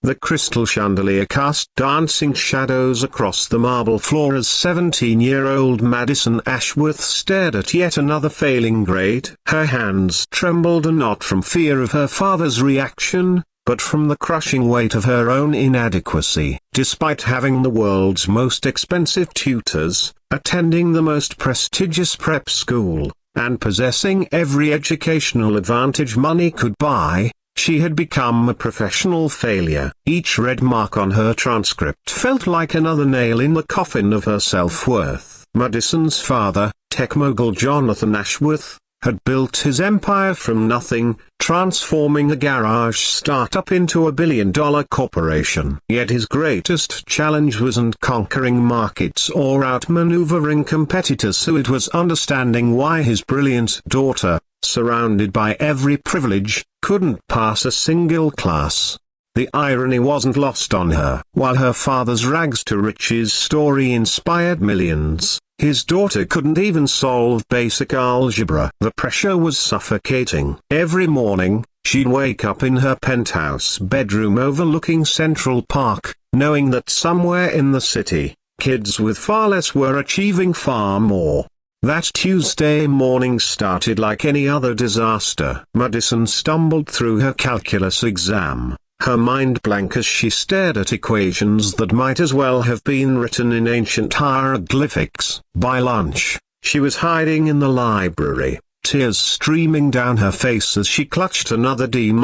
The crystal chandelier cast dancing shadows across the marble floor as 17-year-old Madison Ashworth stared at yet another failing grade. Her hands trembled, and not from fear of her father's reaction, but from the crushing weight of her own inadequacy. Despite having the world's most expensive tutors, attending the most prestigious prep school, and possessing every educational advantage money could buy, she had become a professional failure. Each red mark on her transcript felt like another nail in the coffin of her self-worth. Madison's father, tech mogul Jonathan Ashworth, had built his empire from nothing, transforming a garage startup into a billion-dollar corporation. Yet his greatest challenge wasn't conquering markets or outmaneuvering competitors, so it was understanding why his brilliant daughter, surrounded by every privilege, couldn't pass a single class. The irony wasn't lost on her. While her father's rags-to-riches story inspired millions, his daughter couldn't even solve basic algebra. The pressure was suffocating. Every morning, she'd wake up in her penthouse bedroom overlooking Central Park, knowing that somewhere in the city, kids with far less were achieving far more. That Tuesday morning started like any other disaster. Madison stumbled through her calculus exam, her mind blank as she stared at equations that might as well have been written in ancient hieroglyphics. By lunch, she was hiding in the library, tears streaming down her face as she clutched another D-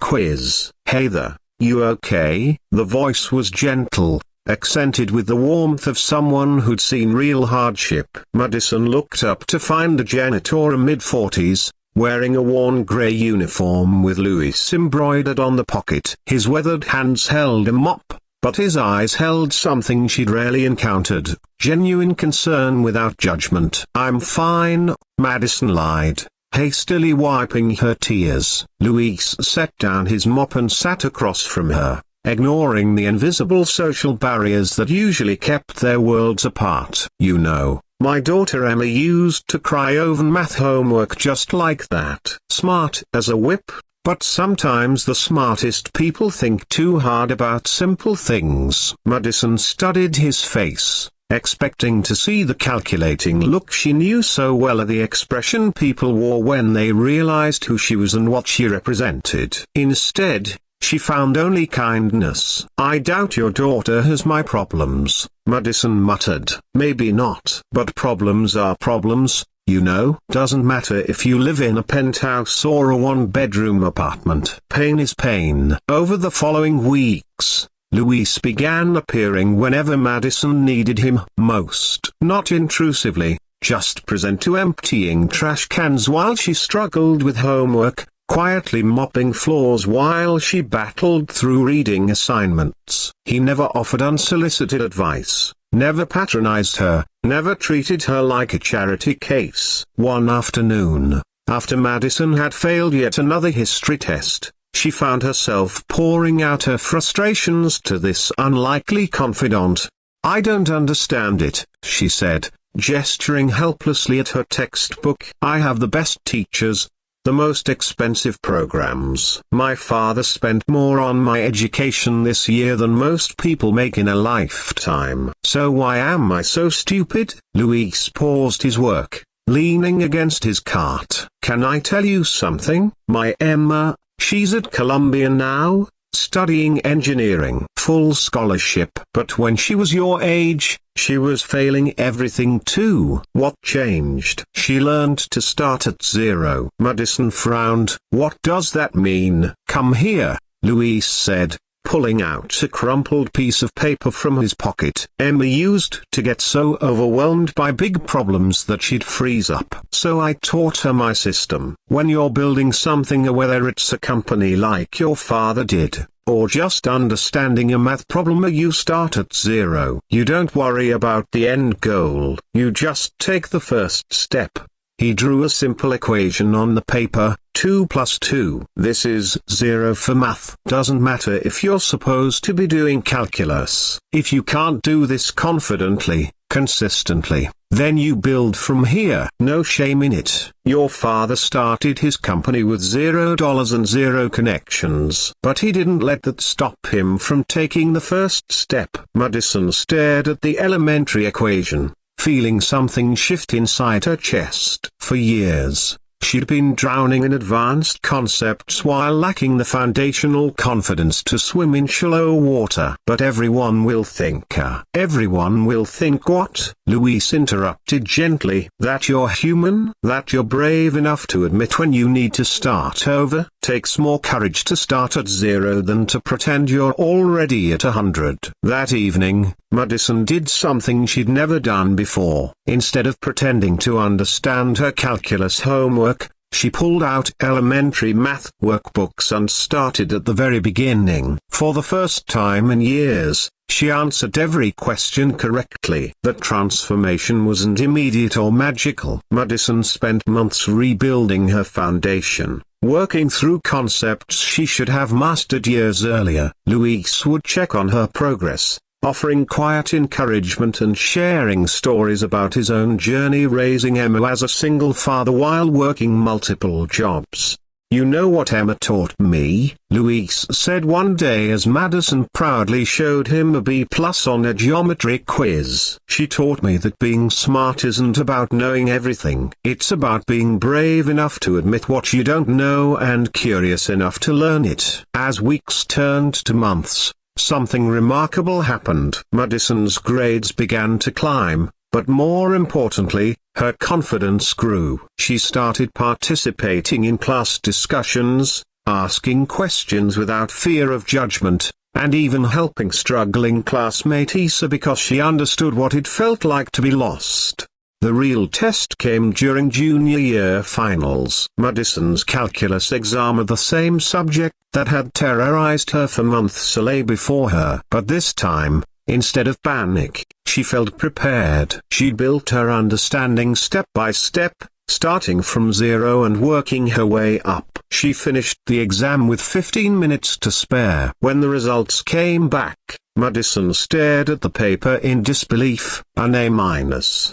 quiz. "Hey there, you okay?" The voice was gentle, accented with the warmth of someone who'd seen real hardship. Madison looked up to find a janitor in mid-40s, wearing a worn grey uniform with Louis embroidered on the pocket. His weathered hands held a mop, but his eyes held something she'd rarely encountered, genuine concern without judgment. "I'm fine," Madison lied, hastily wiping her tears. Louis set down his mop and sat across from her, ignoring the invisible social barriers that usually kept their worlds apart. "You know, my daughter Emma used to cry over math homework just like that." Smart as a whip, but sometimes the smartest people think too hard about simple things. Madison studied his face, expecting to see the calculating look she knew so well, the expression people wore when they realized who she was and what she represented. Instead, she found only kindness. "I doubt your daughter has my problems," Madison muttered. "Maybe not. But problems are problems, you know. Doesn't matter if you live in a penthouse or a one-bedroom apartment. Pain is pain." Over the following weeks, Louis began appearing whenever Madison needed him most. Not intrusively, just present to emptying trash cans while she struggled with homework, quietly mopping floors while she battled through reading assignments. He never offered unsolicited advice, never patronized her, never treated her like a charity case. One afternoon, after Madison had failed yet another history test, she found herself pouring out her frustrations to this unlikely confidant. "I don't understand it," she said, gesturing helplessly at her textbook. "I have the best teachers, the most expensive programs. My father spent more on my education this year than most people make in a lifetime. So why am I so stupid?" Louis paused his work, leaning against his cart. "Can I tell you something? My Emma, she's at Columbia now, studying engineering. Full scholarship. But when she was your age, she was failing everything too." "What changed?" "She learned to start at zero." Madison frowned. "What does that mean?" "Come here," Louis said, pulling out a crumpled piece of paper from his pocket. "Emma used to get so overwhelmed by big problems that she'd freeze up. So I taught her my system. When you're building something, whether it's a company like your father did, or just understanding a math problem, you start at zero. You don't worry about the end goal. You just take the first step." He drew a simple equation on the paper, 2 plus 2. "This is 0 for math. Doesn't matter if you're supposed to be doing calculus. If you can't do this confidently, consistently. Then you build from here. No shame in it. Your father started his company with $0 and zero connections. But he didn't let that stop him from taking the first step. Madison stared at the elementary equation, feeling something shift inside her chest. For years, she'd been drowning in advanced concepts while lacking the foundational confidence to swim in shallow water. But everyone will think. Everyone will think what? Louise interrupted gently. That you're human, that you're brave enough to admit when you need to start over. Takes more courage to start at 0 than to pretend you're already at 100. That evening, Madison did something she'd never done before. Instead of pretending to understand her calculus homework, she pulled out elementary math workbooks and started at the very beginning. For the first time in years, she answered every question correctly. That transformation wasn't immediate or magical. Madison spent months rebuilding her foundation, working through concepts she should have mastered years earlier. Louise would check on her progress, offering quiet encouragement and sharing stories about his own journey raising Emma as a single father while working multiple jobs. "You know what Emma taught me?" Louise said one day as Madison proudly showed him a B+ on a geometry quiz. "She taught me that being smart isn't about knowing everything. It's about being brave enough to admit what you don't know and curious enough to learn it." As weeks turned to months, something remarkable happened. Madison's grades began to climb, but more importantly, her confidence grew. She started participating in class discussions, asking questions without fear of judgment, and even helping struggling classmate Issa because she understood what it felt like to be lost. The real test came during junior year finals. Madison's calculus exam, the same subject that had terrorized her for months, lay before her. But this time, instead of panic, she felt prepared. She'd built her understanding step by step, starting from 0 and working her way up. She finished the exam with 15 minutes to spare. When the results came back, Madison stared at the paper in disbelief. An A-.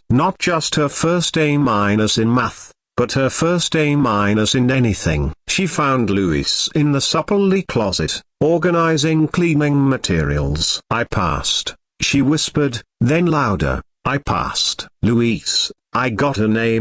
Not just her first A- in math, but her first A- in anything. She found Louise in the supplely closet, organizing cleaning materials. "I passed," she whispered, then louder, "I passed." "Louise, I got an A-."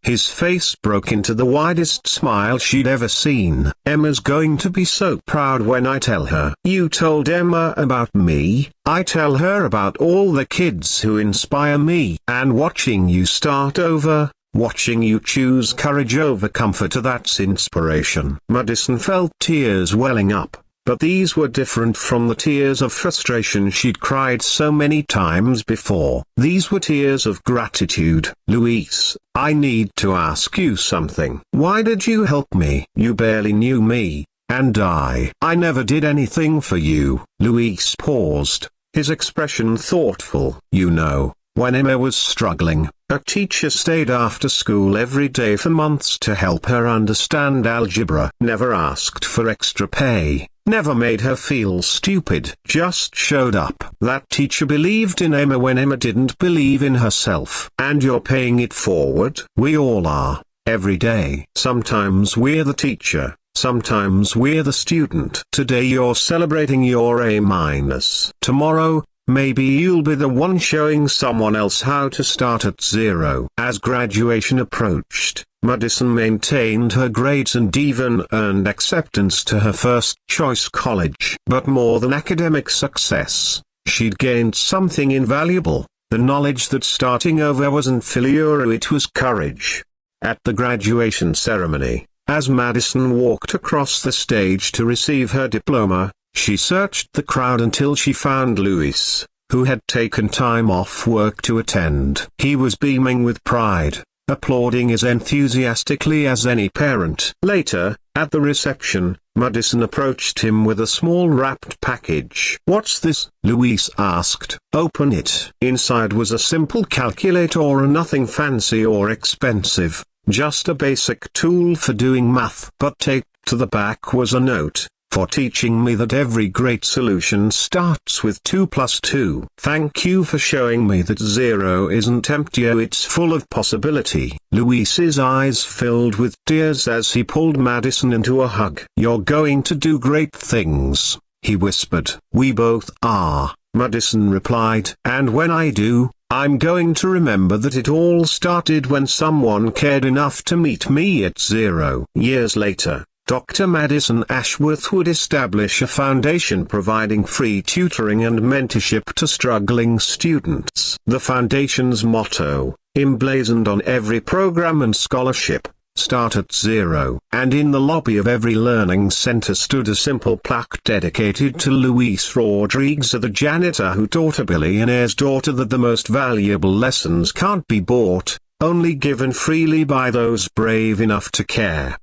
His face broke into the widest smile she'd ever seen. "Emma's going to be so proud when I tell her." "You told Emma about me?" "I tell her about all the kids who inspire me. And watching you start over, watching you choose courage over comfort, that's inspiration." Madison felt tears welling up. But these were different from the tears of frustration she'd cried so many times before. These were tears of gratitude. "Louise, I need to ask you something. Why did you help me? You barely knew me, and I never did anything for you." Louise paused, his expression thoughtful. "You know, when Emma was struggling, a teacher stayed after school every day for months to help her understand algebra. Never asked for extra pay. Never made her feel stupid, just showed up. That teacher believed in Emma when Emma didn't believe in herself. And you're paying it forward." "We all are, every day. Sometimes we're the teacher, sometimes we're the student. Today you're celebrating your A-. Tomorrow, maybe you'll be the one showing someone else how to start at 0. As graduation approached, Madison maintained her grades and even earned acceptance to her first-choice college. But more than academic success, she'd gained something invaluable, the knowledge that starting over wasn't failure, it was courage. At the graduation ceremony, as Madison walked across the stage to receive her diploma, she searched the crowd until she found Louis, who had taken time off work to attend. He was beaming with pride, applauding as enthusiastically as any parent. Later, at the reception, Madison approached him with a small wrapped package. "What's this?" Louise asked. "Open it." Inside was a simple calculator, nothing fancy or expensive, just a basic tool for doing math. But taped to the back was a note, for teaching me that every great solution starts with 2 plus 2. Thank you for showing me that zero isn't empty, it's full of possibility. Luis's eyes filled with tears as he pulled Madison into a hug. You're going to do great things, he whispered. We both are, Madison replied. And when I do, I'm going to remember that it all started when someone cared enough to meet me at 0. Years later, Dr. Madison Ashworth would establish a foundation providing free tutoring and mentorship to struggling students. The foundation's motto, emblazoned on every program and scholarship, start at 0. And in the lobby of every learning center stood a simple plaque dedicated to Luis Rodriguez, the janitor who taught a billionaire's daughter that the most valuable lessons can't be bought, only given freely by those brave enough to care.